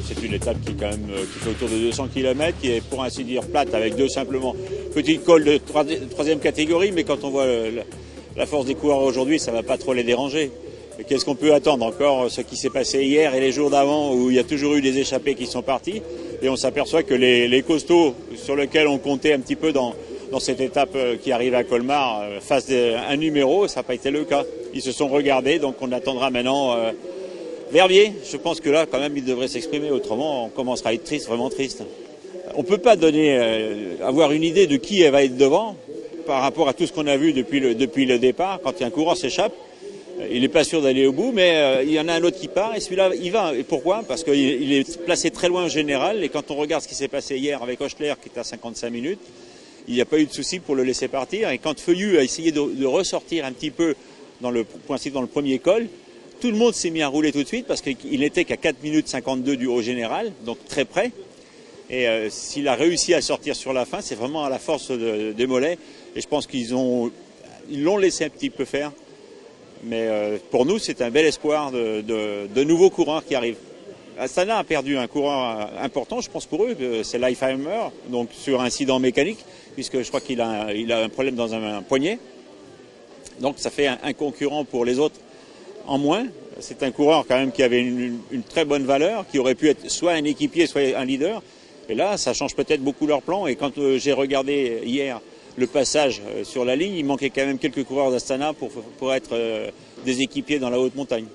C'est une étape qui, quand même, qui fait autour de 200 km, qui est pour ainsi dire plate, avec deux simplement petites cols de troisième catégorie, mais quand on voit la force des coureurs aujourd'hui, ça ne va pas trop les déranger. Qu'est-ce qu'on peut attendre encore, ce qui s'est passé hier et les jours d'avant, où il y a toujours eu des échappés qui sont partis, et on s'aperçoit que les costauds sur lesquels on comptait un petit peu dans cette étape qui arrive à Colmar fassent un numéro, ça n'a pas été le cas. Ils se sont regardés, donc on attendra maintenant Verbier. Je pense que là, quand même, il devrait s'exprimer, autrement on commencera à être triste, vraiment triste. On ne peut pas avoir une idée de qui va être devant par rapport à tout ce qu'on a vu depuis le départ. Quand un coureur s'échappe, il n'est pas sûr d'aller au bout, mais il y en a un autre qui part et celui-là, il va. Et pourquoi? Parce qu'il est placé très loin en général, et quand on regarde ce qui s'est passé hier avec Hochler, qui est à 55 minutes, il n'y a pas eu de souci pour le laisser partir. Et quand Feuillu a essayé de ressortir un petit peu dans le premier col, tout le monde s'est mis à rouler tout de suite, parce qu'il n'était qu'à 4 minutes 52 du haut général, donc très près. Et s'il a réussi à sortir sur la fin, c'est vraiment à la force des mollets. Et je pense qu'ils l'ont laissé un petit peu faire. Mais pour nous, c'est un bel espoir de nouveaux coureurs qui arrivent. Astana a perdu un coureur important, je pense, pour eux, c'est Leifheimer, donc sur incident mécanique, puisque je crois qu'il a un problème dans un poignet. Donc ça fait un concurrent pour les autres en moins. C'est un coureur quand même qui avait une très bonne valeur, qui aurait pu être soit un équipier, soit un leader. Et là, ça change peut-être beaucoup leur plan. Et quand j'ai regardé hier le passage sur la ligne, il manquait quand même quelques coureurs d'Astana pour être des équipiers dans la haute montagne.